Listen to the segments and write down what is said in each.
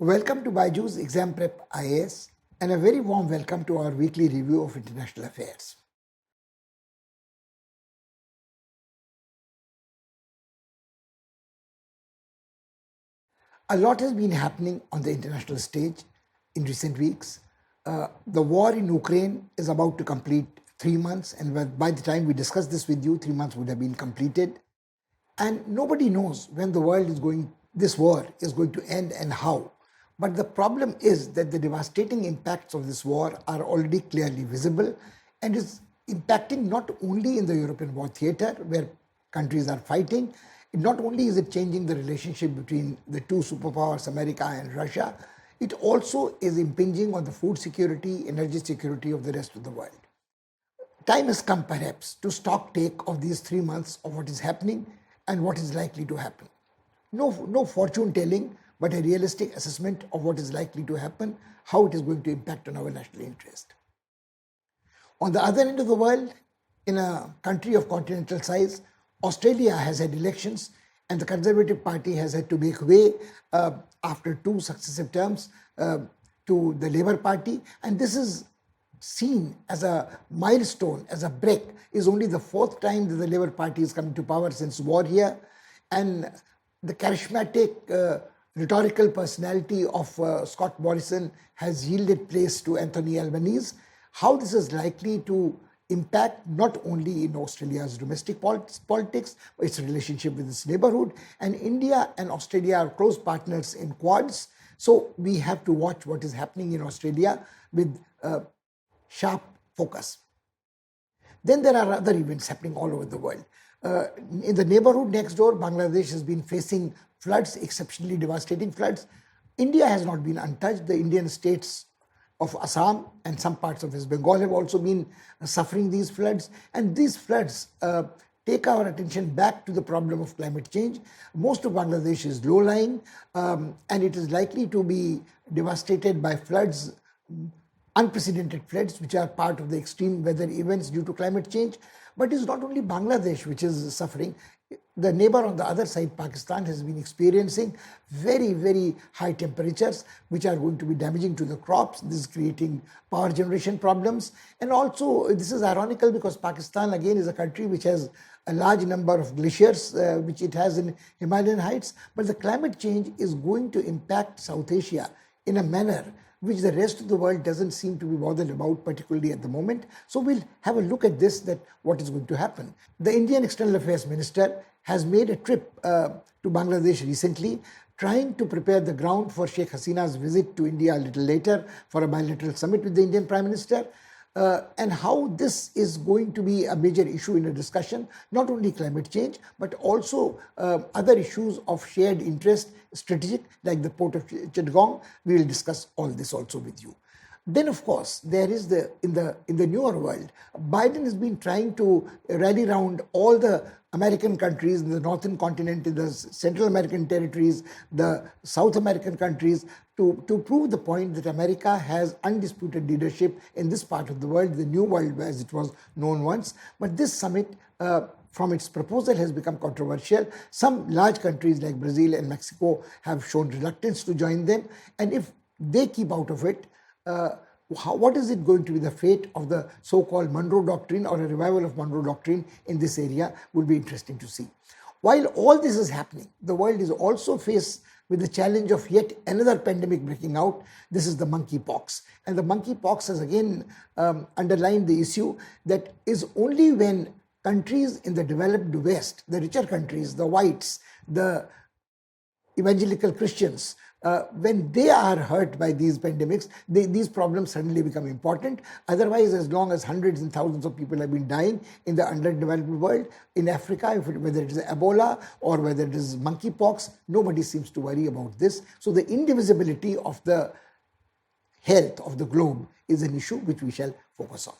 Welcome to Byju's Exam Prep IAS and a very warm welcome to our weekly review of international affairs. A lot has been happening on the international stage in recent weeks. The war in Ukraine is about to complete 3 months, and by the time we discuss this with you, 3 months would have been completed. And nobody knows when this war is going to end and how. But the problem is that the devastating impacts of this war are already clearly visible and is impacting not only in the European war theater where countries are fighting, not only is it changing the relationship between the two superpowers, America and Russia, it also is impinging on the food security, energy security of the rest of the world. Time has come perhaps to stock take of these 3 months of what is happening and what is likely to happen. No fortune telling, but a realistic assessment of what is likely to happen, how it is going to impact on our national interest. On the other end of the world, in a country of continental size, Australia has had elections and the Conservative Party has had to make way after 2 successive terms to the Labour Party, and this is seen as a milestone, as a break. Is only the 4th time that the Labour Party is coming to power since war here, and the charismatic rhetorical personality of Scott Morrison has yielded place to Anthony Albanese. How this is likely to impact not only in Australia's domestic politics, but its relationship with its neighborhood, and India and Australia are close partners in Quads, so we have to watch what is happening in Australia with sharp focus. Then there are other events happening all over the world. In the neighborhood next door, Bangladesh has been facing floods, exceptionally devastating floods. India has not been untouched. The Indian states of Assam and some parts of West Bengal have also been suffering these floods. And these floods take our attention back to the problem of climate change. Most of Bangladesh is low-lying and it is likely to be devastated by floods, unprecedented floods, which are part of the extreme weather events due to climate change. But it's not only Bangladesh which is suffering. The neighbor on the other side, Pakistan, has been experiencing very, very high temperatures, which are going to be damaging to the crops. This is creating power generation problems. And also, this is ironical because Pakistan, again, is a country which has a large number of glaciers, which it has in Himalayan heights. But the climate change is going to impact South Asia in a manner which the rest of the world doesn't seem to be bothered about, particularly at the moment. So we'll have a look at this, that what is going to happen. The Indian External Affairs Minister has made a trip to Bangladesh recently, trying to prepare the ground for Sheikh Hasina's visit to India a little later for a bilateral summit with the Indian Prime Minister. And how this is going to be a major issue in a discussion, not only climate change, but also other issues of shared interest, strategic, like the port of Chittagong. We will discuss all this also with you. Then, of course, there is in the newer world, Biden has been trying to rally around all the American countries in the northern continent, in the Central American territories, the South American countries, to prove the point that America has undisputed leadership in this part of the world, the new world as it was known once. But this summit, from its proposal, has become controversial. Some large countries like Brazil and Mexico have shown reluctance to join them. And if they keep out of it, what is it going to be the fate of the so-called Monroe Doctrine or a revival of Monroe Doctrine in this area would be interesting to see. While all this is happening, the world is also faced with the challenge of yet another pandemic breaking out. This is the monkeypox. And the monkeypox has again underlined the issue that is only when countries in the developed West, the richer countries, the whites, the evangelical Christians, when they are hurt by these pandemics, these problems suddenly become important. Otherwise, as long as hundreds and thousands of people have been dying in the underdeveloped world, in Africa, whether it is Ebola or whether it is monkeypox, nobody seems to worry about this. So the indivisibility of the health of the globe is an issue which we shall focus on.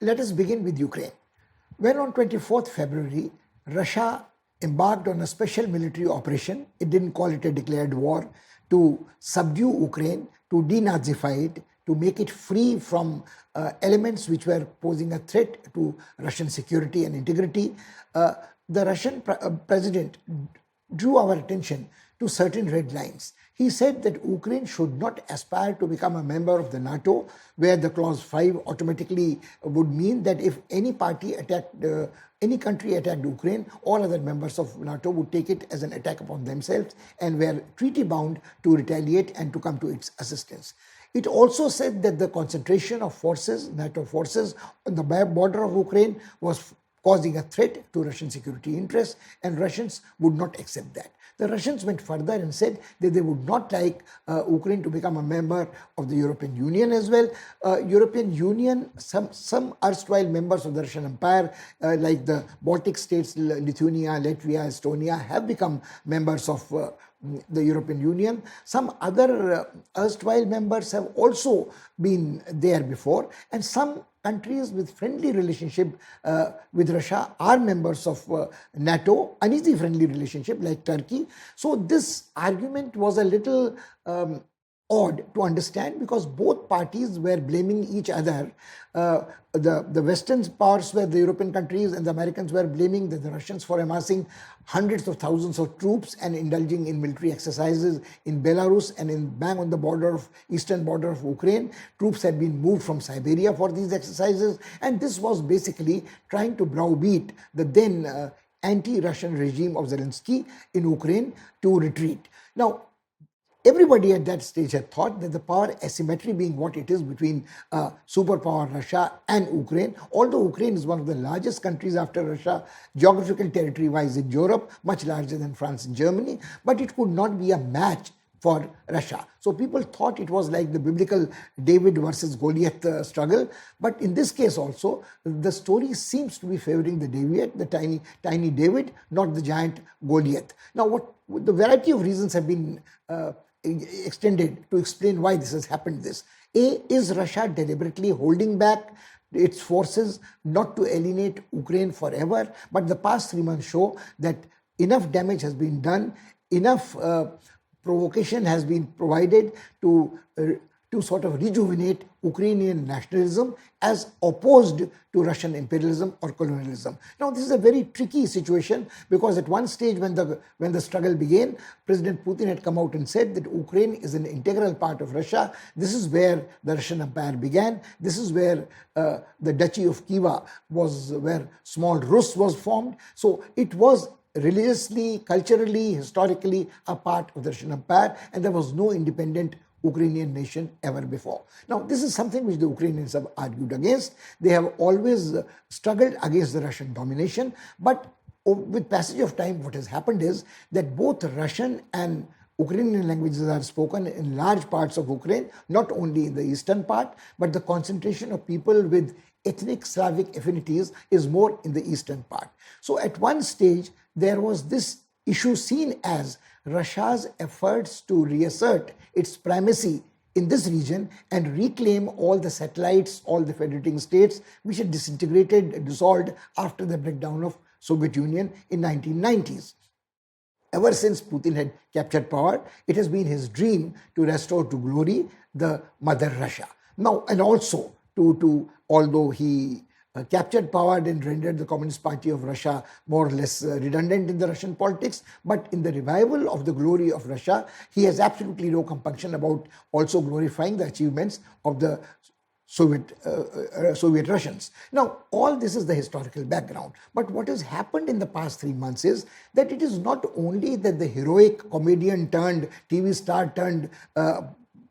Let us begin with Ukraine. When on 24th February, Russia embarked on a special military operation, it didn't call it a declared war, to subdue Ukraine, to denazify it, to make it free from elements which were posing a threat to Russian security and integrity. The Russian president drew our attention to certain red lines. He said that Ukraine should not aspire to become a member of the NATO, where the clause 5 automatically would mean that if any party attacked, any country attacked Ukraine, all other members of NATO would take it as an attack upon themselves and were treaty bound to retaliate and to come to its assistance. It also said that the concentration of forces, NATO forces, on the border of Ukraine was causing a threat to Russian security interests, and Russians would not accept that. The Russians went further and said that they would not like Ukraine to become a member of the European Union as well. European Union, some erstwhile members of the Russian Empire, like the Baltic states, Lithuania, Latvia, Estonia, have become members of the European Union. Some other erstwhile members have also been there before, and some countries with friendly relationship with Russia are members of NATO, uneasy friendly relationship like Turkey. So this argument was a little odd to understand, because both parties were blaming each other. The Western powers were the European countries, and the Americans were blaming the Russians for amassing hundreds of thousands of troops and indulging in military exercises in Belarus and in bang on the border of eastern border of Ukraine. Troops had been moved from Siberia for these exercises, and this was basically trying to browbeat the then anti-Russian regime of Zelensky in Ukraine to retreat. Now, everybody at that stage had thought that the power asymmetry being what it is between superpower Russia and Ukraine, although Ukraine is one of the largest countries after Russia, geographical territory-wise in Europe, much larger than France and Germany, but it could not be a match for Russia. So people thought it was like the biblical David versus Goliath struggle. But in this case also, the story seems to be favoring the David, the tiny David, not the giant Goliath. Now, the variety of reasons have been extended to explain why this has happened. Is Russia deliberately holding back its forces not to alienate Ukraine forever? But the past 3 months show that enough damage has been done, enough provocation has been provided to sort of rejuvenate Ukrainian nationalism as opposed to Russian imperialism or colonialism. Now, this is a very tricky situation, because at one stage when the struggle began, President Putin had come out and said that Ukraine is an integral part of Russia. This is where the Russian Empire began. This is where the Duchy of Khiva was, where small Rus was formed. So it was religiously, culturally, historically a part of the Russian Empire, and there was no independent Ukrainian nation ever before. Now, this is something which the Ukrainians have argued against. They have always struggled against the Russian domination, but with passage of time, what has happened is that both Russian and Ukrainian languages are spoken in large parts of Ukraine, not only in the eastern part, but the concentration of people with ethnic Slavic affinities is more in the eastern part. So at one stage, there was this issue seen as Russia's efforts to reassert its primacy in this region and reclaim all the satellites, all the federating states which had disintegrated, dissolved after the breakdown of Soviet Union in 1990s. Ever since Putin had captured power, it has been his dream to restore to glory the mother Russia. Now, and also although he captured power and rendered the Communist Party of Russia more or less redundant in the Russian politics, but in the revival of the glory of Russia, he has absolutely no compunction about also glorifying the achievements of the Soviet Russians. Now, all this is the historical background. But what has happened in the past 3 months is that it is not only that the heroic comedian turned TV star turned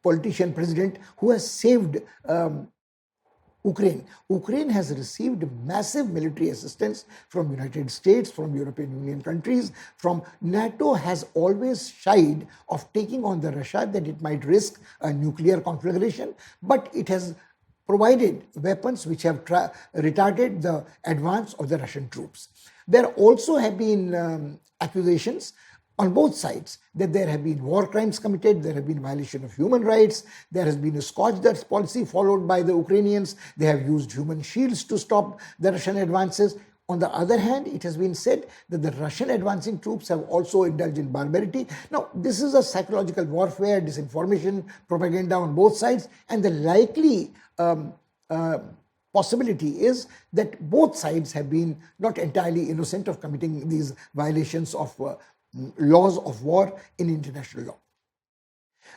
politician president who has saved Ukraine. Ukraine has received massive military assistance from United States, from European Union countries, from NATO has always shied of taking on the Russia that it might risk a nuclear conflagration, but it has provided weapons which have retarded the advance of the Russian troops. There also have been accusations on both sides that there have been war crimes committed, there have been violation of human rights, there has been a scorched earth policy followed by the Ukrainians, they have used human shields to stop the Russian advances. On the other hand, it has been said that the Russian advancing troops have also indulged in barbarity. Now, this is a psychological warfare, disinformation, propaganda on both sides, and the likely possibility is that both sides have been not entirely innocent of committing these violations of laws of war in international law.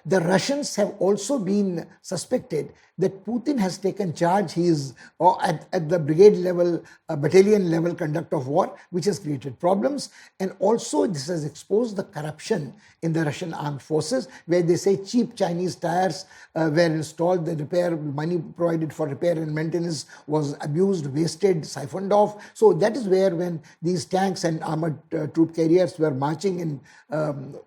The Russians have also been suspected that Putin has taken charge. He is at the brigade level, battalion level conduct of war, which has created problems. And also this has exposed the corruption in the Russian armed forces, where they say cheap Chinese tires were installed, the repair money provided for repair and maintenance was abused, wasted, siphoned off. So that is where, when these tanks and armored troop carriers were marching in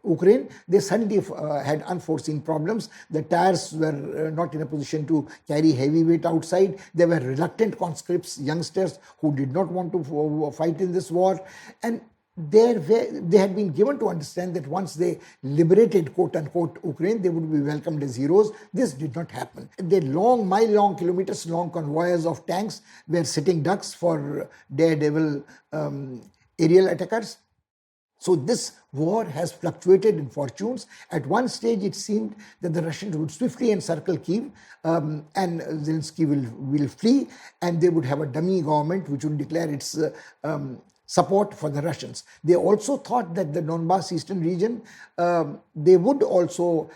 Ukraine, they suddenly had unforeseen problems. The tires were not in a position to carry heavy weight outside. There were reluctant conscripts, youngsters who did not want to fight in this war, and they had been given to understand that once they liberated, quote unquote, Ukraine, they would be welcomed as heroes. This did not happen. The long, mile-long, kilometers-long convoys of tanks were sitting ducks for daredevil aerial attackers. So this war has fluctuated in fortunes. At one stage, it seemed that the Russians would swiftly encircle Kyiv, and Zelensky will flee, and they would have a dummy government which would declare its support for the Russians. They also thought that the Donbas eastern region, they would also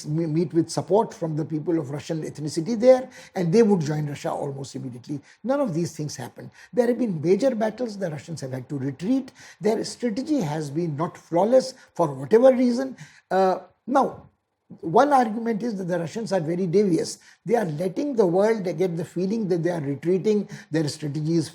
meet with support from the people of Russian ethnicity there, and they would join Russia almost immediately. None of these things happened. There have been major battles. The Russians have had to retreat. Their strategy has been not flawless for whatever reason. Now, one argument is that the Russians are very devious. They are letting the world get the feeling that they are retreating, their strategy is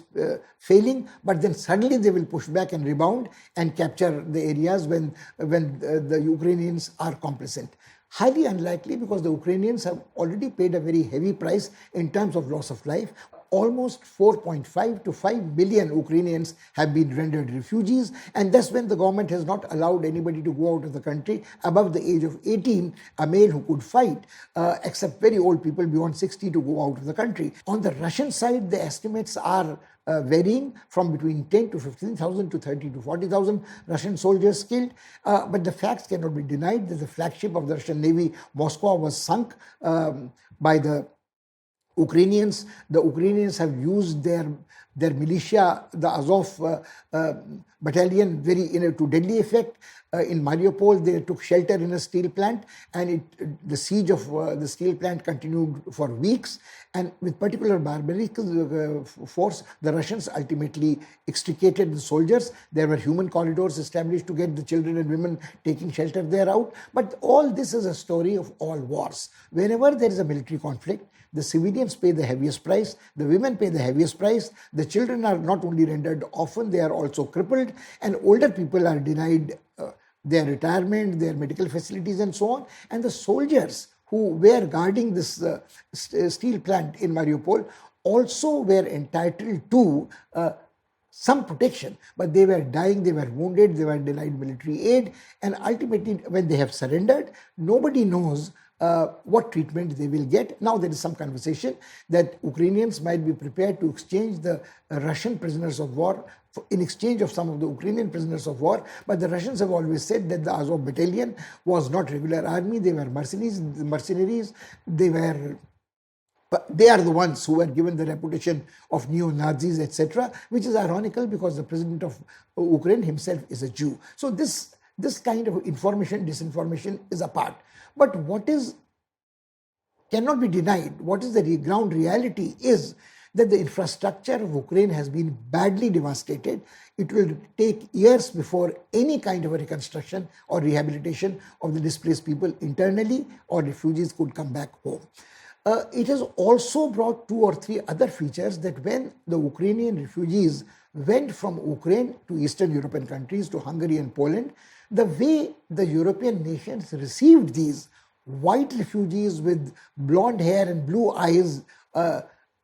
failing, but then suddenly they will push back and rebound and capture the areas when the Ukrainians are complacent. Highly unlikely, because the Ukrainians have already paid a very heavy price in terms of loss of life. Almost 4.5 to 5 billion Ukrainians have been rendered refugees, and that's when the government has not allowed anybody to go out of the country above the age of 18, a male who could fight, except very old people beyond 60 to go out of the country. On the Russian side, the estimates are varying from between 10 to 15,000 to 30 to 40,000 Russian soldiers killed. But the facts cannot be denied that the flagship of the Russian Navy, Moskva, was sunk by the Ukrainians. The Ukrainians have used their militia, the Azov battalion, to deadly effect. In Mariupol, they took shelter in a steel plant, and the siege of the steel plant continued for weeks. And with particular barbaric force, the Russians ultimately extricated the soldiers. There were human corridors established to get the children and women taking shelter there out. But all this is a story of all wars. Whenever there is a military conflict, the civilians pay the heaviest price, the women pay the heaviest price, the children are not only rendered orphan, they are also crippled, and older people are denied their retirement, their medical facilities and so on. And the soldiers who were guarding this steel plant in Mariupol also were entitled to some protection, but they were dying, they were wounded, they were denied military aid, and ultimately when they have surrendered, nobody knows what treatment they will get. Now there is some conversation that Ukrainians might be prepared to exchange the Russian prisoners of war in exchange of some of the Ukrainian prisoners of war, but the Russians have always said that the Azov battalion was not regular army, they were mercenaries, they are the ones who were given the reputation of neo-Nazis, etc., which is ironical because the president of Ukraine himself is a Jew. So this kind of information, disinformation is a part. But what cannot be denied, what is the ground reality is that the infrastructure of Ukraine has been badly devastated. It will take years before any kind of a reconstruction or rehabilitation of the displaced people internally or refugees could come back home. It has also brought 2 or 3 other features, that when the Ukrainian refugees went from Ukraine to Eastern European countries, to Hungary and Poland, the way the European nations received these white refugees with blonde hair and blue eyes,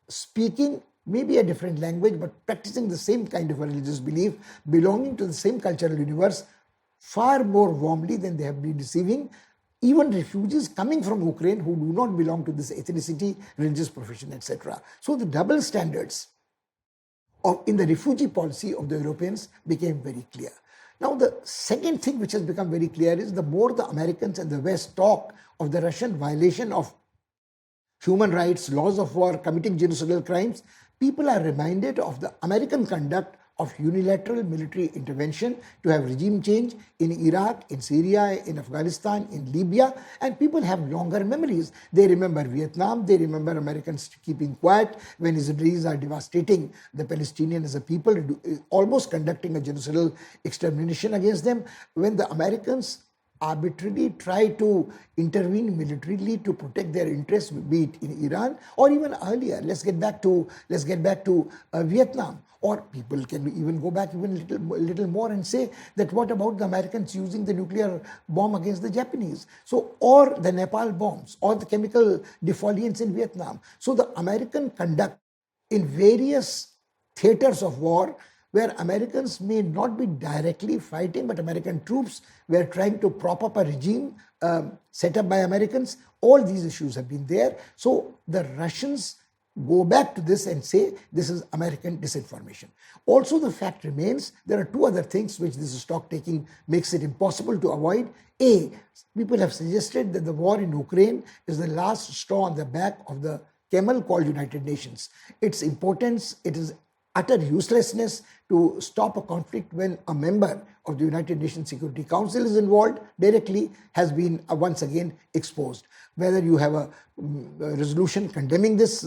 speaking maybe a different language but practicing the same kind of a religious belief, belonging to the same cultural universe, far more warmly than they have been receiving even refugees coming from Ukraine who do not belong to this ethnicity, religious profession, etc. So the double standards in the refugee policy of the Europeans became very clear. Now, the second thing which has become very clear is the more the Americans and the West talk of the Russian violation of human rights, laws of war, committing genocidal crimes, people are reminded of the American conduct of unilateral military intervention to have regime change in Iraq, in Syria, in Afghanistan, in Libya, and people have longer memories. They remember Vietnam, they remember Americans keeping quiet when Israelis are devastating the Palestinians as a people, almost conducting a genocidal extermination against them. When the Americans arbitrarily try to intervene militarily to protect their interests, be it in Iran or even earlier. Let's get back to Vietnam. Or people can even go back even little more and say that what about the Americans using the nuclear bomb against the Japanese? So, or the Nepal bombs, or the chemical defoliants in Vietnam. So the American conduct in various theaters of war where Americans may not be directly fighting, but American troops were trying to prop up a regime set up by Americans. All these issues have been there. So the Russians go back to this and say this is American disinformation. Also, the fact remains there are two other things which this stock taking makes it impossible to avoid. A, people have suggested that the war in Ukraine is the last straw on the back of the camel called United Nations. Its importance, it is utter uselessness to stop a conflict when a member of the United Nations Security Council is involved directly has been once again exposed. Whether you have a resolution condemning this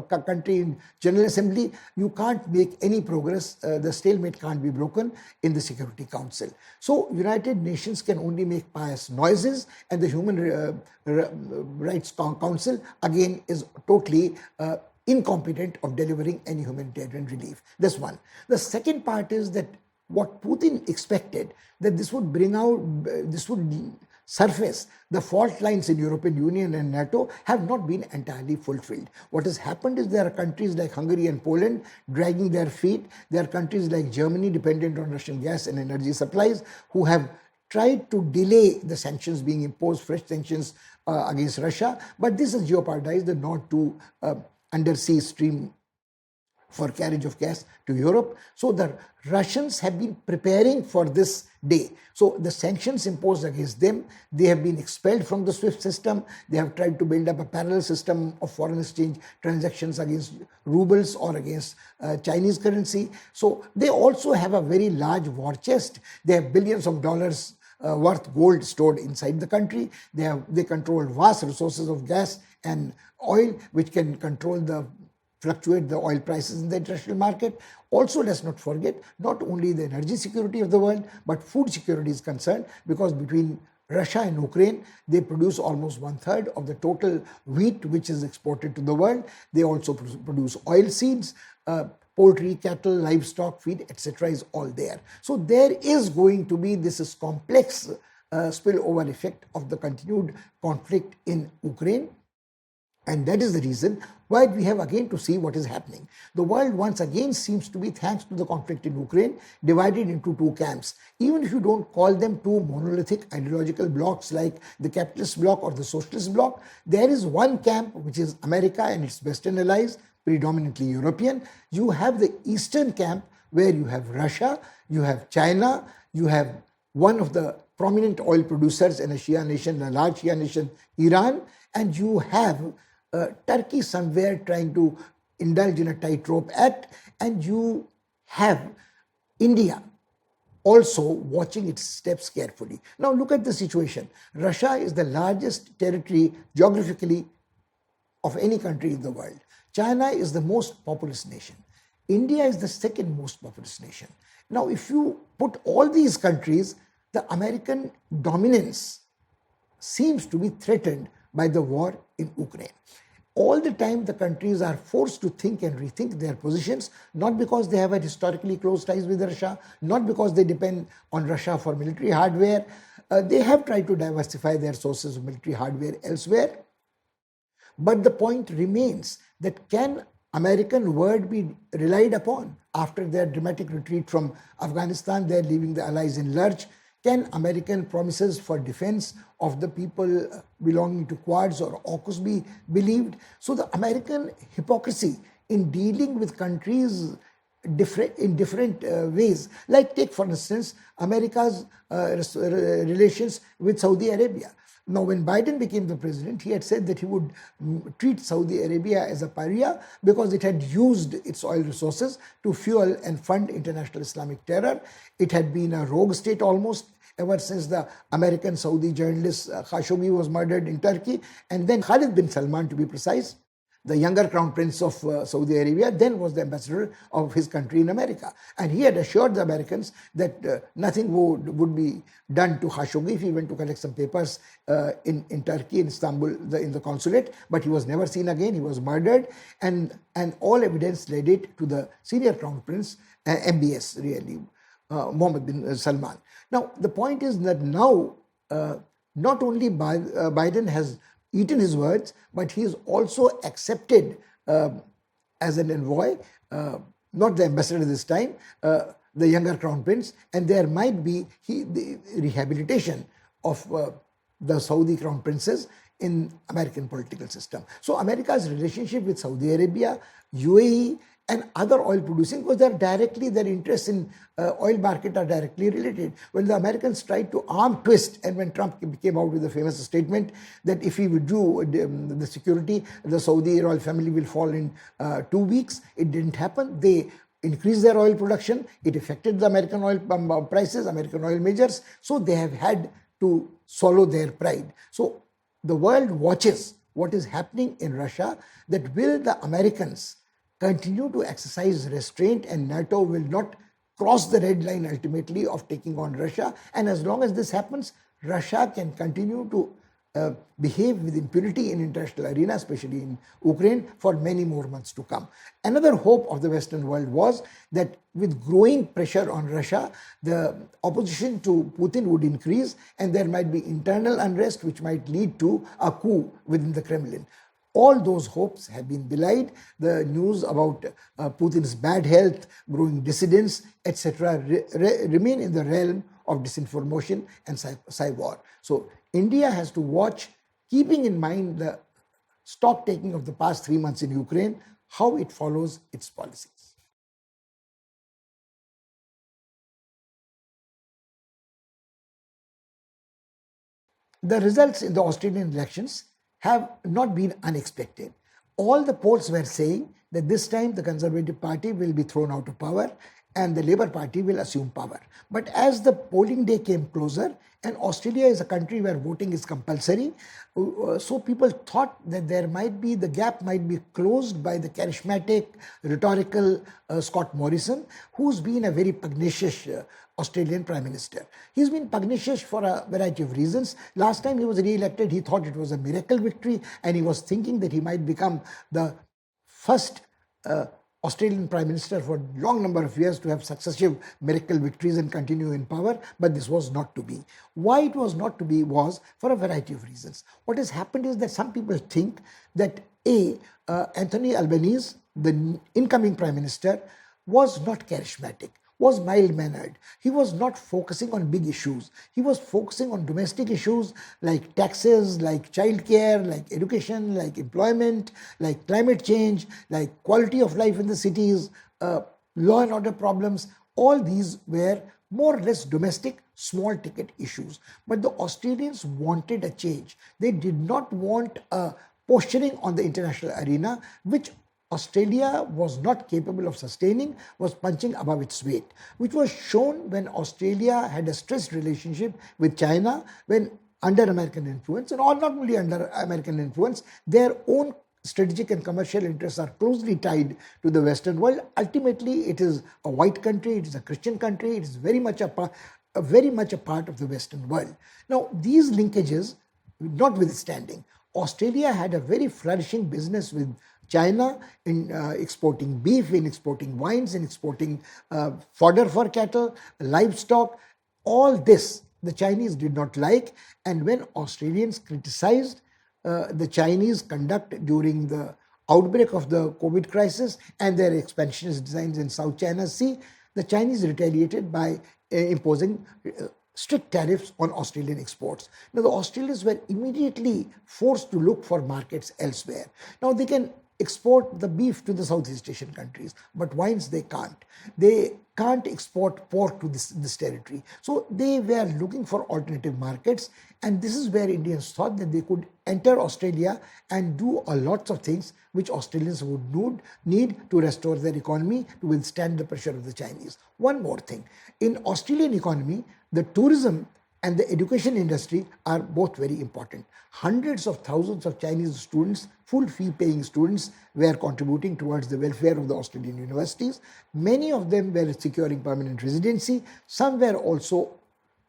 country in General Assembly, you can't make any progress. The stalemate can't be broken in the Security Council. So United Nations can only make pious noises, and the Human Rights Council again is totally incompetent of delivering any humanitarian relief. That's one. The second part is that what Putin expected, that this would bring out, this would surface the fault lines in European Union and NATO, have not been entirely fulfilled. What has happened is there are countries like Hungary and Poland dragging their feet. There are countries like Germany dependent on Russian gas and energy supplies who have tried to delay the sanctions being imposed, fresh sanctions against Russia. But this has jeopardized the Nord 2 undersea stream for carriage of gas to Europe. So the Russians have been preparing for this day. So the sanctions imposed against them, they have been expelled from the SWIFT system. They have tried to build up a parallel system of foreign exchange transactions against rubles or against Chinese currency. So they also have a very large war chest. They have billions of dollars worth gold stored inside the country. They control vast resources of gas and oil, which can fluctuate the oil prices in the international market. Also, let's not forget, not only the energy security of the world, but food security is concerned, because between Russia and Ukraine, they produce almost 1/3 of the total wheat which is exported to the world. They also produce oil seeds, poultry, cattle, livestock, feed, etc. is all there. So there is going to be this complex spillover effect of the continued conflict in Ukraine. And that is the reason why we have again to see what is happening. The world once again seems to be, thanks to the conflict in Ukraine, divided into two camps. Even if you don't call them two monolithic ideological blocks like the capitalist bloc or the socialist bloc, there is one camp which is America and its Western allies, predominantly European. You have the Eastern camp where you have Russia, you have China, you have one of the prominent oil producers in a Shia nation, a large Shia nation, Iran, and you have Turkey somewhere trying to indulge in a tightrope act, and you have India also watching its steps carefully. Now look at the situation. Russia is the largest territory geographically of any country in the world. China is the most populous nation. India is the second most populous nation. Now if you put all these countries, the American dominance seems to be threatened by the war in Ukraine. All the time the countries are forced to think and rethink their positions, not because they have had historically close ties with Russia, not because they depend on Russia for military hardware. They have tried to diversify their sources of military hardware elsewhere. But the point remains that can American word be relied upon after their dramatic retreat from Afghanistan, they're leaving the allies in lurch? Can American promises for defense of the people belonging to Quads or AUKUS be believed? So the American hypocrisy in dealing with countries different ways. Like take for instance America's relations with Saudi Arabia. Now, when Biden became the president, he had said that he would treat Saudi Arabia as a pariah because it had used its oil resources to fuel and fund international Islamic terror. It had been a rogue state almost ever since the American Saudi journalist Khashoggi was murdered in Turkey, and then Khalid bin Salman, to be precise, the younger crown prince of Saudi Arabia, then was the ambassador of his country in America. And he had assured the Americans that nothing would be done to Khashoggi if he went to collect some papers in Turkey, in Istanbul, in the consulate. But he was never seen again. He was murdered. And all evidence led it to the senior crown prince, MBS, really, Mohammed bin Salman. Now, the point is that now, not only Biden has eaten his words, but he is also accepted as an envoy, not the ambassador this time, the younger crown prince, and there might be the rehabilitation of the Saudi crown princes in American political system. So America's relationship with Saudi Arabia, UAE, and other oil producing, because their interests in oil market are directly related. When the Americans tried to arm twist, and when Trump came out with a famous statement that if he withdrew the security, the Saudi royal family will fall in 2 weeks, it didn't happen. They increased their oil production. It affected the American oil prices, American oil majors. So they have had to swallow their pride. So the world watches what is happening in Russia, that will the Americans continue to exercise restraint and NATO will not cross the red line ultimately of taking on Russia. And as long as this happens, Russia can continue to behave with impunity in international arena, especially in Ukraine, for many more months to come. Another hope of the Western world was that with growing pressure on Russia, the opposition to Putin would increase and there might be internal unrest which might lead to a coup within the Kremlin. All those hopes have been belied. The news about Putin's bad health, growing dissidents, etc. remain in the realm of disinformation and cyber. So India has to watch, keeping in mind the stock taking of the past 3 months in Ukraine, how it follows its policies. The results in the Australian elections have not been unexpected. All the polls were saying that this time the Conservative Party will be thrown out of power and the Labour Party will assume power. But as the polling day came closer, and Australia is a country where voting is compulsory, so people thought that the gap might be closed by the charismatic, rhetorical Scott Morrison, who's been a very pugnacious Australian Prime Minister. He's been pugnacious for a variety of reasons. Last time he was re-elected, he thought it was a miracle victory and he was thinking that he might become the first Australian Prime Minister for a long number of years to have successive miracle victories and continue in power, but this was not to be. Why it was not to be was for a variety of reasons. What has happened is that some people think that Anthony Albanese, the incoming Prime Minister, was not charismatic, was mild-mannered. He was not focusing on big issues. He was focusing on domestic issues like taxes, like childcare, like education, like employment, like climate change, like quality of life in the cities, law and order problems. All these were more or less domestic, small ticket issues. But the Australians wanted a change. They did not want a posturing on the international arena, which Australia was not capable of sustaining, was punching above its weight, which was shown when Australia had a stressed relationship with China, when under American influence, and all not only under American influence, their own strategic and commercial interests are closely tied to the Western world. Ultimately, it is a white country, it is a Christian country, it is very much a part of the Western world. Now, these linkages notwithstanding, Australia had a very flourishing business with China in exporting beef, in exporting wines, in exporting fodder for cattle, livestock. All this the Chinese did not like, and when Australians criticized the Chinese conduct during the outbreak of the COVID crisis and their expansionist designs in South China Sea, the Chinese retaliated by imposing strict tariffs on Australian exports. Now, the Australians were immediately forced to look for markets elsewhere. Now, they can export the beef to the Southeast Asian countries, but wines they can't. They can't export pork to this territory. So they were looking for alternative markets, and this is where Indians thought that they could enter Australia and do a lots of things which Australians would need to restore their economy to withstand the pressure of the Chinese. One more thing, in Australian economy, the tourism and the education industry are both very important. Hundreds of thousands of Chinese students, full fee paying students, were contributing towards the welfare of the Australian universities. Many of them were securing permanent residency. Some were also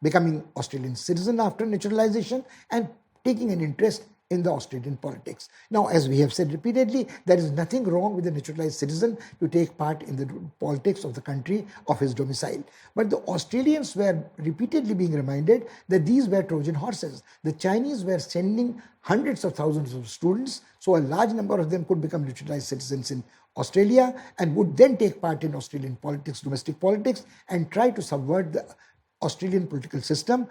becoming Australian citizen after naturalization and taking an interest in the Australian politics. Now, as we have said repeatedly, there is nothing wrong with a naturalized citizen to take part in the politics of the country of his domicile. But the Australians were repeatedly being reminded that these were Trojan horses. The Chinese were sending hundreds of thousands of students, so a large number of them could become naturalized citizens in Australia and would then take part in Australian politics, domestic politics, and try to subvert the Australian political system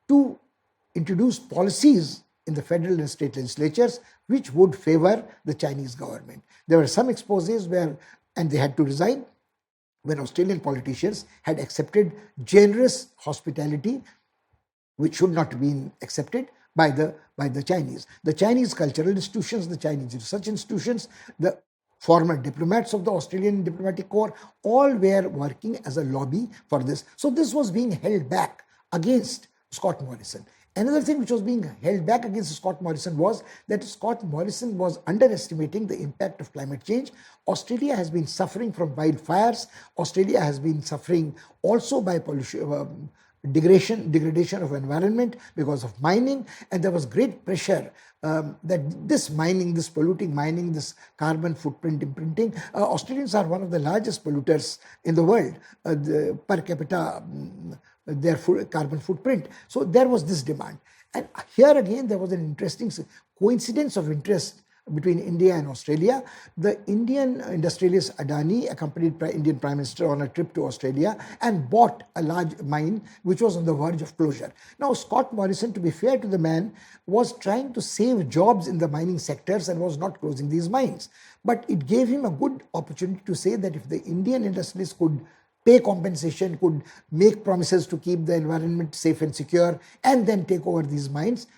to introduce policies in the federal and state legislatures which would favor the Chinese government. There were some exposes where, and they had to resign, when Australian politicians had accepted generous hospitality which should not have been accepted by the Chinese. The Chinese cultural institutions, the Chinese research institutions, the former diplomats of the Australian diplomatic corps, all were working as a lobby for this. So this was being held back against Scott Morrison. Another thing which was being held back against Scott Morrison was that Scott Morrison was underestimating the impact of climate change. Australia has been suffering from wildfires. Australia has been suffering also by pollution, degradation of environment because of mining, and there was great pressure that this mining, this polluting mining, this carbon footprint imprinting, Australians are one of the largest polluters in the world, per capita, their carbon footprint. So there was this demand. And here again, there was an interesting coincidence of interest between India and Australia. The Indian industrialist Adani accompanied Indian Prime Minister on a trip to Australia and bought a large mine which was on the verge of closure. Now, Scott Morrison, to be fair to the man, was trying to save jobs in the mining sectors and was not closing these mines. But it gave him a good opportunity to say that if the Indian industrialists could pay compensation, could make promises to keep the environment safe and secure, and then take over these mines,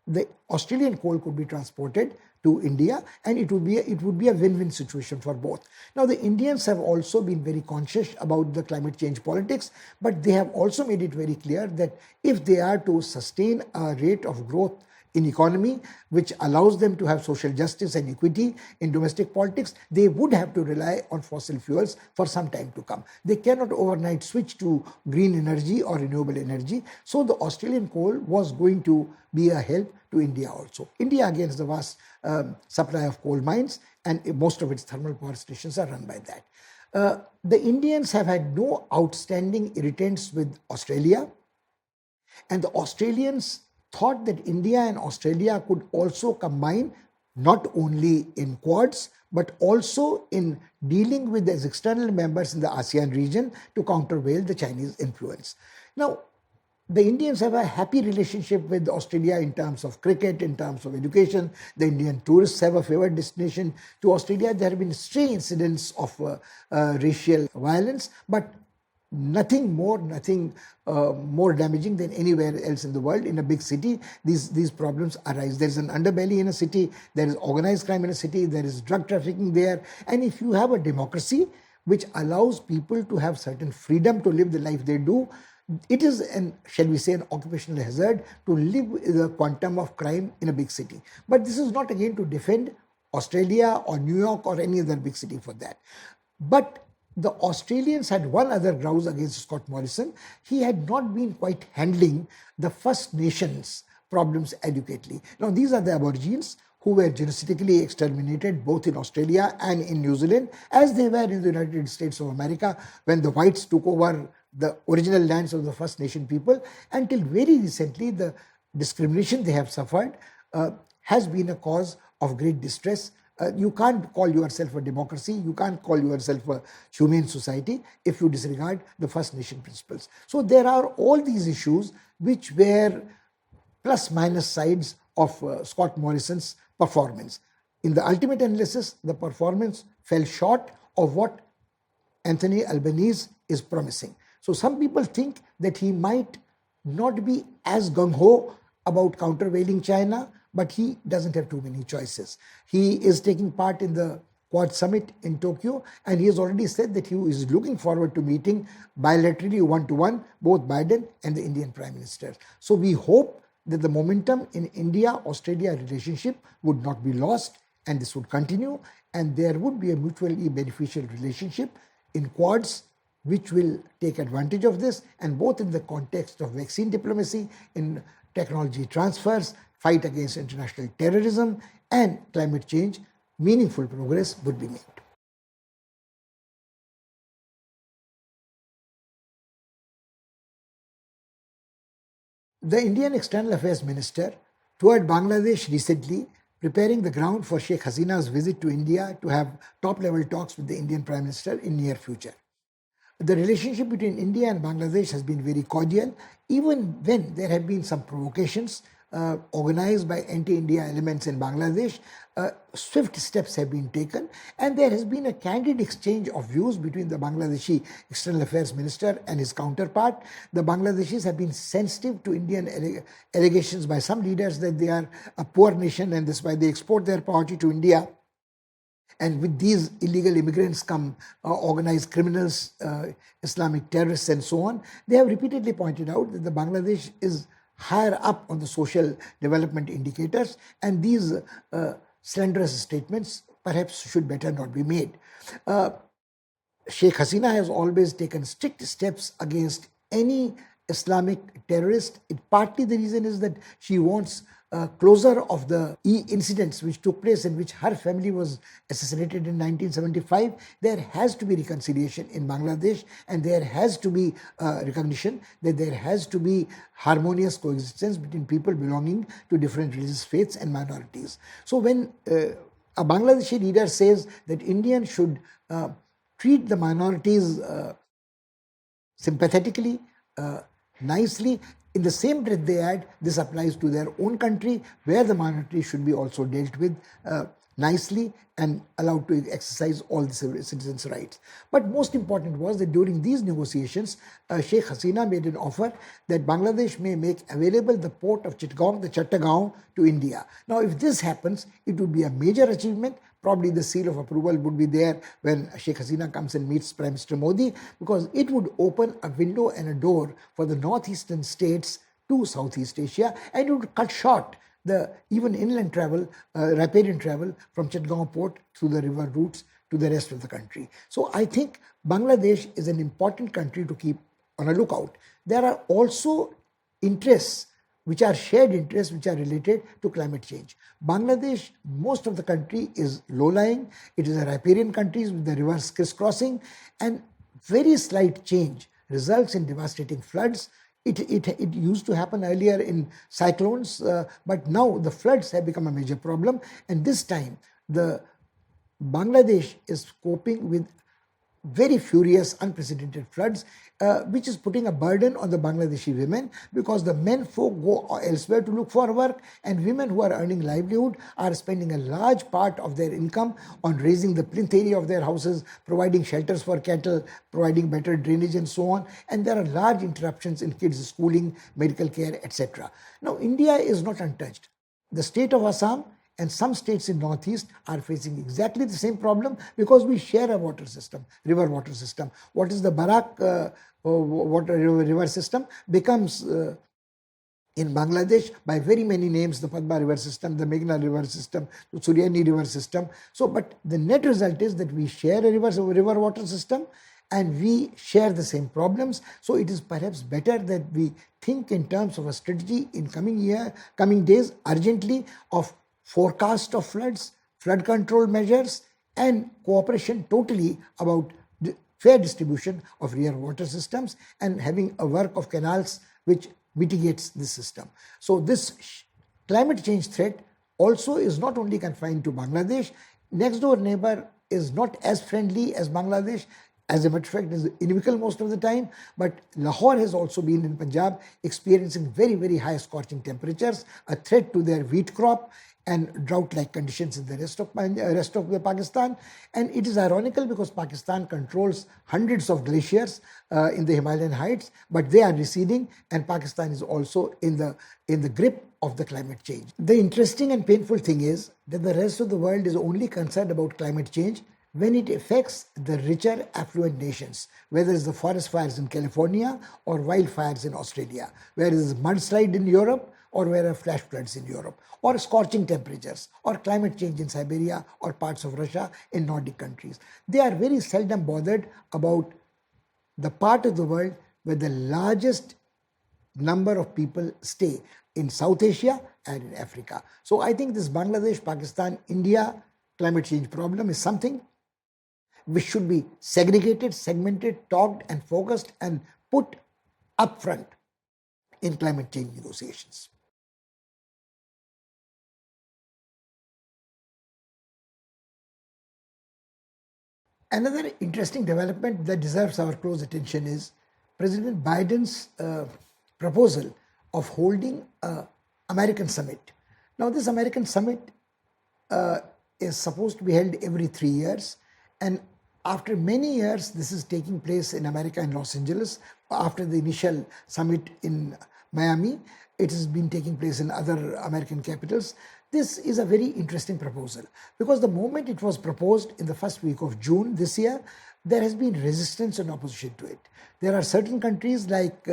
the Australian coal could be transported to India, and it would be a win-win situation for both. Now, the Indians have also been very conscious about the climate change politics, but they have also made it very clear that if they are to sustain a rate of growth in economy which allows them to have social justice and equity in domestic politics, they would have to rely on fossil fuels for some time to come. They cannot overnight switch to green energy or renewable energy. So the Australian coal was going to be a help to India also. India again has a vast supply of coal mines, and most of its thermal power stations are run by that. The Indians have had no outstanding irritants with Australia, and the Australians thought that India and Australia could also combine not only in Quads but also in dealing with the external members in the ASEAN region to countervail the Chinese influence. Now, the Indians have a happy relationship with Australia in terms of cricket, in terms of education. The Indian tourists have a favored destination to Australia. There have been stray incidents of racial violence, but nothing more damaging than anywhere else in the world. In a big city, these problems arise. There is an underbelly in a city, there is organized crime in a city, there is drug trafficking there. And if you have a democracy which allows people to have certain freedom to live the life they do, it is shall we say, an occupational hazard to live with a quantum of crime in a big city. But this is not again to defend Australia or New York or any other big city for that. But the Australians had one other grouse against Scott Morrison. He had not been quite handling the First Nations problems adequately. Now, these are the Aborigines who were genocidally exterminated both in Australia and in New Zealand, as they were in the United States of America when the whites took over the original lands of the First Nation people. Until very recently, the discrimination they have suffered has been a cause of great distress. You can't call yourself a democracy, you can't call yourself a humane society if you disregard the First Nation principles. So there are all these issues which were plus minus sides of Scott Morrison's performance. In the ultimate analysis, the performance fell short of what Anthony Albanese is promising. So some people think that he might not be as gung-ho about countervailing China, but he doesn't have too many choices. He is taking part in the Quad Summit in Tokyo, and he has already said that he is looking forward to meeting bilaterally one-to-one both Biden and the Indian Prime Minister. So we hope that the momentum in India-Australia relationship would not be lost, and this would continue, and there would be a mutually beneficial relationship in Quads which will take advantage of this, and both in the context of vaccine diplomacy, in technology transfers, fight against international terrorism, and climate change, meaningful progress would be made. The Indian External Affairs Minister toured Bangladesh recently, preparing the ground for Sheikh Hasina's visit to India to have top-level talks with the Indian Prime Minister in near future. The relationship between India and Bangladesh has been very cordial, even when there have been some provocations organized by anti-India elements in Bangladesh. Swift steps have been taken, and there has been a candid exchange of views between the Bangladeshi External Affairs Minister and his counterpart. The Bangladeshis have been sensitive to Indian allegations by some leaders that they are a poor nation and that's why they export their poverty to India. And with these illegal immigrants come organized criminals, Islamic terrorists, and so on. They have repeatedly pointed out that the Bangladesh is higher up on the social development indicators, and these slanderous statements perhaps should better not be made. Sheikh Hasina has always taken strict steps against any Islamic terrorist. Partly the reason is that she wants closure of the incidents which took place in which her family was assassinated in 1975. There has to be reconciliation in Bangladesh, and there has to be recognition that there has to be harmonious coexistence between people belonging to different religious faiths and minorities. So when a Bangladeshi leader says that Indians should treat the minorities sympathetically, nicely, in the same breath they add, this applies to their own country, where the minority should be also dealt with nicely and allowed to exercise all the citizens' rights. But most important was that during these negotiations, Sheikh Hasina made an offer that Bangladesh may make available the port of Chittagong, the Chattagong, to India. Now, if this happens, it would be a major achievement. Probably the seal of approval would be there when Sheikh Hasina comes and meets Prime Minister Modi, because it would open a window and a door for the northeastern states to Southeast Asia, and it would cut short the even inland travel, riparian travel from Chittagong port through the river routes to the rest of the country. So I think Bangladesh is an important country to keep on a lookout. There are also interests which are shared interests which are related to climate change. Bangladesh, most of the country is low-lying. It is a riparian country with the rivers crisscrossing, and very slight change results in devastating floods. It used to happen earlier in cyclones, but now the floods have become a major problem, and this time the Bangladesh is coping with very furious, unprecedented floods, which is putting a burden on the Bangladeshi women, because the men folk go elsewhere to look for work, and women who are earning livelihood are spending a large part of their income on raising the plinth area of their houses, providing shelters for cattle, providing better drainage and so on, and there are large interruptions in kids' schooling, medical care, etc. Now, India is not untouched. The state of Assam and some states in Northeast are facing exactly the same problem, because we share a water system, river water system. What is the Barak river system becomes in Bangladesh by very many names: the Padma river system, the Meghna river system, the Suryani river system. So, but the net result is that we share a river water system, and we share the same problems. So it is perhaps better that we think in terms of a strategy in coming days urgently of forecast of floods, flood control measures, and cooperation totally about the fair distribution of river water systems, and having a work of canals which mitigates this system. So this climate change threat also is not only confined to Bangladesh. Next door neighbor is not as friendly as Bangladesh. As a matter of fact, is inimical most of the time, but Lahore has also been in Punjab experiencing very, very high scorching temperatures, a threat to their wheat crop. and drought-like conditions in the rest of the Pakistan. And it is ironical because Pakistan controls hundreds of glaciers in the Himalayan heights, but they are receding, and Pakistan is also in the grip of the climate change. The interesting and painful thing is that the rest of the world is only concerned about climate change when it affects the richer, affluent nations, whether it's the forest fires in California or wildfires in Australia, whether it's mudslide in Europe or where are flash floods in Europe, or scorching temperatures, or climate change in Siberia or parts of Russia in Nordic countries. They are very seldom bothered about the part of the world where the largest number of people stay in South Asia and in Africa. So I think this Bangladesh, Pakistan, India climate change problem is something which should be segregated, segmented, talked and focused and put up front in climate change negotiations. Another interesting development that deserves our close attention is President Biden's proposal of holding an American summit. Now, this American summit is supposed to be held every 3 years, and after many years, this is taking place in America in Los Angeles. After the initial summit in Miami, it has been taking place in other American capitals. This is a very interesting proposal because the moment it was proposed in the first week of June this year, there has been resistance and opposition to it. There are certain countries like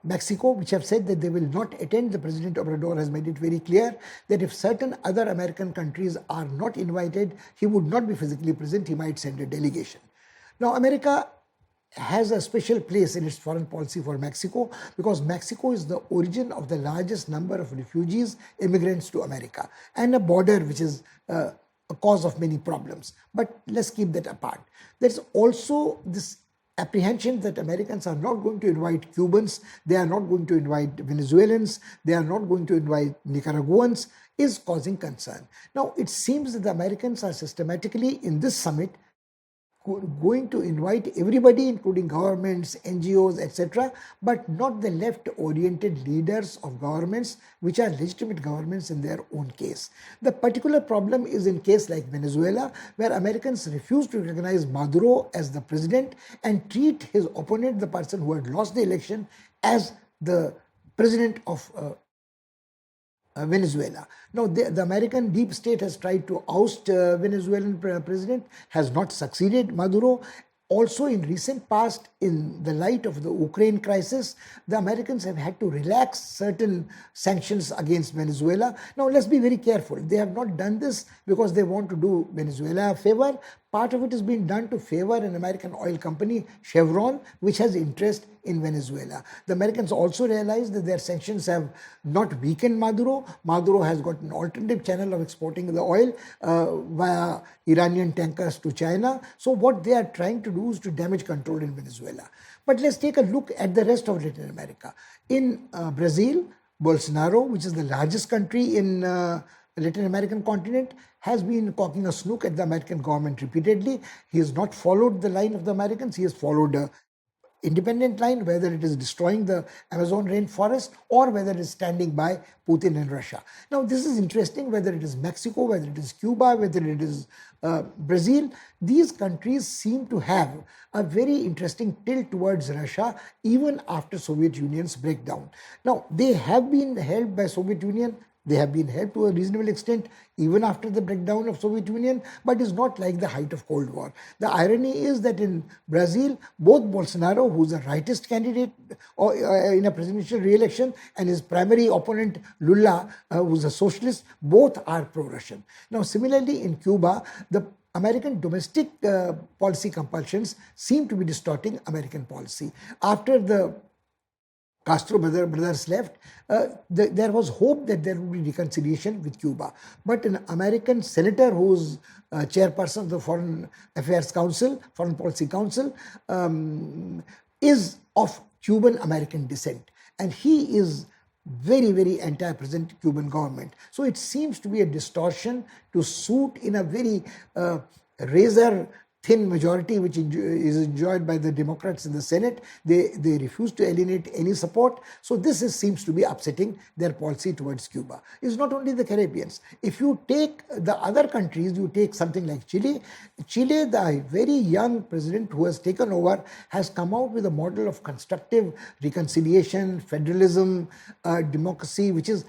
Mexico, which have said that they will not attend. The President Obrador has made it very clear that if certain other American countries are not invited, he would not be physically present, he might send a delegation. Now, America has a special place in its foreign policy for Mexico because Mexico is the origin of the largest number of refugees, immigrants to America, and a border which is a cause of many problems. But let's keep that apart. There's also this apprehension that Americans are not going to invite Cubans, they are not going to invite Venezuelans, they are not going to invite Nicaraguans, is causing concern. Now, it seems that the Americans are systematically in this summit going to invite everybody, including governments, NGOs, etc., but not the left-oriented leaders of governments, which are legitimate governments in their own case. The particular problem is in case like Venezuela, where Americans refuse to recognize Maduro as the president and treat his opponent, the person who had lost the election, as the president of Venezuela. Now, the American deep state has tried to oust Venezuelan president, has not succeeded. Maduro. Also, in recent past, in the light of the Ukraine crisis, the Americans have had to relax certain sanctions against Venezuela. Now, let's be very careful. They have not done this because they want to do Venezuela a favor. Part of it is being done to favor an American oil company, Chevron, which has interest in Venezuela. The Americans also realize that their sanctions have not weakened Maduro. Maduro has got an alternative channel of exporting the oil via Iranian tankers to China. So what they are trying to do is to damage control in Venezuela. But let's take a look at the rest of Latin America. In Brazil, Bolsonaro, which is the largest country in Latin American continent, has been cocking a snook at the American government repeatedly. He has not followed the line of the Americans. He has followed a independent line, whether it is destroying the Amazon rainforest or whether it is standing by Putin and Russia. Now, this is interesting, whether it is Mexico, whether it is Cuba, whether it is Brazil, these countries seem to have a very interesting tilt towards Russia even after Soviet Union's breakdown. Now, they have been helped by Soviet Union. They have been helped to a reasonable extent even after the breakdown of Soviet Union, but it's not like the height of Cold War. The irony is that in Brazil, both Bolsonaro, who's a rightist candidate in a presidential re-election, and his primary opponent, Lula, who's a socialist, both are pro-Russian. Now, similarly, in Cuba, the American domestic policy compulsions seem to be distorting American policy. After the Castro brothers left, there was hope that there would be reconciliation with Cuba. But an American senator who's chairperson of the Foreign Affairs Council, Foreign Policy Council, is of Cuban American descent. And he is very, very anti-present Cuban government. So it seems to be a distortion to suit in a very razor thin majority which is enjoyed by the Democrats in the Senate. They refuse to alienate any support. So this seems to be upsetting their policy towards Cuba. It's not only the Caribbeans. If you take the other countries, you take something like Chile. Chile, the very young president who has taken over, has come out with a model of constructive reconciliation, federalism, democracy, which is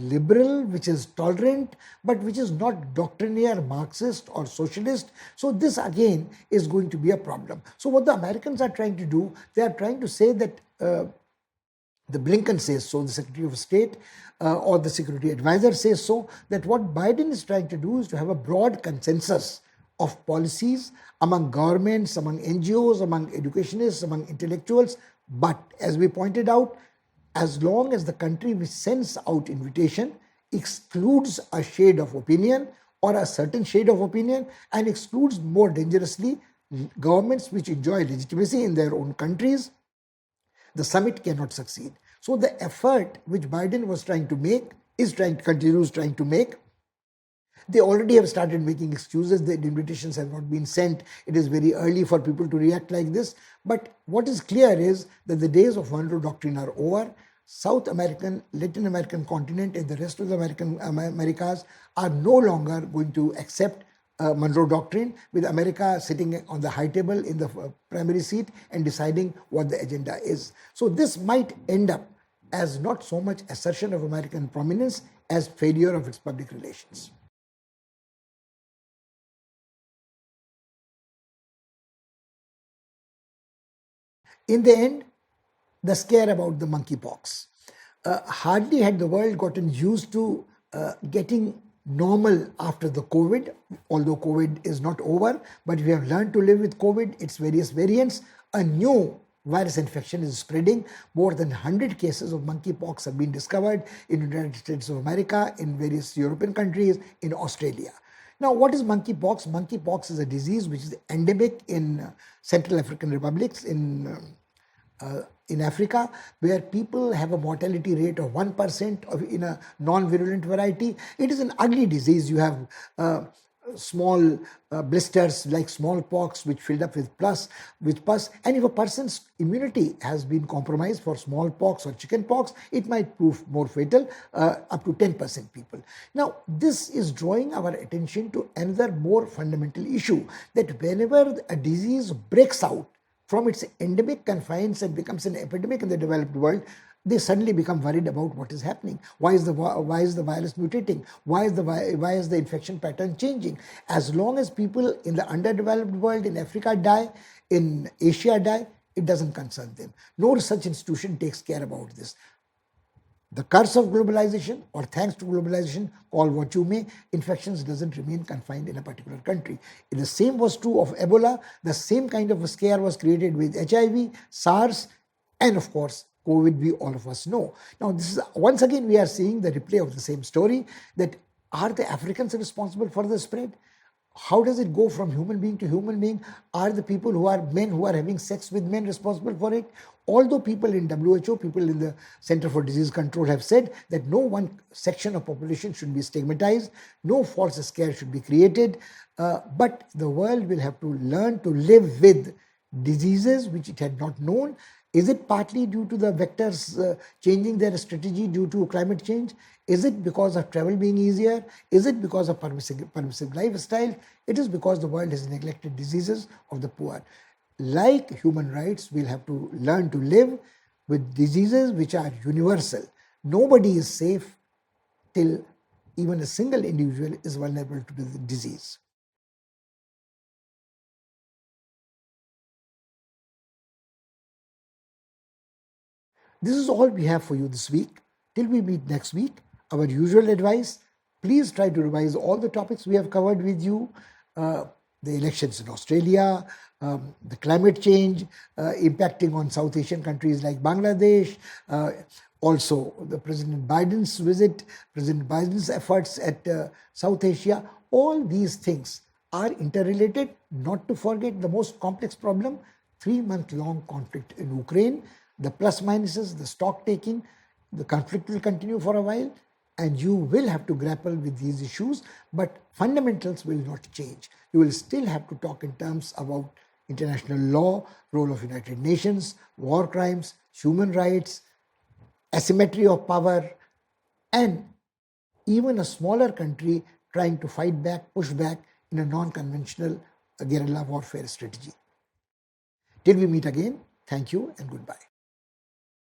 liberal, which is tolerant, but which is not doctrinaire Marxist or socialist. So this again is going to be a problem. So what the Americans are trying to do, they are trying to say that the Blinken says so, the Secretary of State or the Security Advisor says so, that what Biden is trying to do is to have a broad consensus of policies among governments, among NGOs, among educationists, among intellectuals. But as we pointed out, as long as the country which sends out invitation excludes a shade of opinion or a certain shade of opinion, and excludes more dangerously governments which enjoy legitimacy in their own countries, the summit cannot succeed. So the effort which Biden was trying to make, continues trying to make. They already have started making excuses. The invitations have not been sent. It is very early for people to react like this. But what is clear is that the days of Monroe Doctrine are over. South American, Latin American continent and the rest of the Americas are no longer going to accept Monroe Doctrine, with America sitting on the high table in the primary seat and deciding what the agenda is. So this might end up as not so much assertion of American prominence as failure of its public relations. In the end, the scare about the monkeypox. Hardly had the world gotten used to getting normal after the COVID, although COVID is not over, but we have learned to live with COVID, its various variants. A new virus infection is spreading. More than 100 cases of monkeypox have been discovered in the United States of America, in various European countries, in Australia. Now, what is monkeypox? Monkeypox is a disease which is endemic in Central African republics, in Africa, where people have a mortality rate of 1% in a non-virulent variety. It is an ugly disease. You have small blisters like smallpox, which filled up with pus. And if a person's immunity has been compromised for smallpox or chickenpox, it might prove more fatal, up to 10% people. Now, this is drawing our attention to another more fundamental issue, that whenever a disease breaks out from its endemic confines and becomes an epidemic in the developed world, they suddenly become worried about what is happening. Why is the virus mutating? Why is the infection pattern changing? As long as people in the underdeveloped world, in Africa die, in Asia die, it doesn't concern them. No research institution takes care about this. The curse of globalization, or thanks to globalization, call what you may, infections doesn't remain confined in a particular country. The same was true of Ebola. The same kind of a scare was created with HIV, SARS, and of course, COVID, we all of us know. Now, this is once again we are seeing the replay of the same story, that are the Africans responsible for the spread? How does it go from human being to human being? Are the people who are men who are having sex with men responsible for it? Although people in WHO, people in the Center for Disease Control have said that no one section of population should be stigmatized, no false scare should be created, but the world will have to learn to live with diseases which it had not known. Is it partly due to the vectors changing their strategy due to climate change? Is it because of travel being easier? Is it because of permissive lifestyle? It is because the world has neglected diseases of the poor. Like human rights, we'll have to learn to live with diseases which are universal. Nobody is safe till even a single individual is vulnerable to the disease. This is all we have for you this week. Till we meet next week, our usual advice, please try to revise all the topics we have covered with you. The elections in Australia, the climate change impacting on South Asian countries like Bangladesh, also the President Biden's visit, President Biden's efforts at South Asia. All these things are interrelated. Not to forget the most complex problem, 3-month-long conflict in Ukraine, the plus minuses, the stock taking. The conflict will continue for a while. and you will have to grapple with these issues, but fundamentals will not change. You will still have to talk in terms about international law, role of United Nations, war crimes, human rights, asymmetry of power, and even a smaller country trying to fight back, push back in a non-conventional guerrilla warfare strategy. Till we meet again, thank you and goodbye.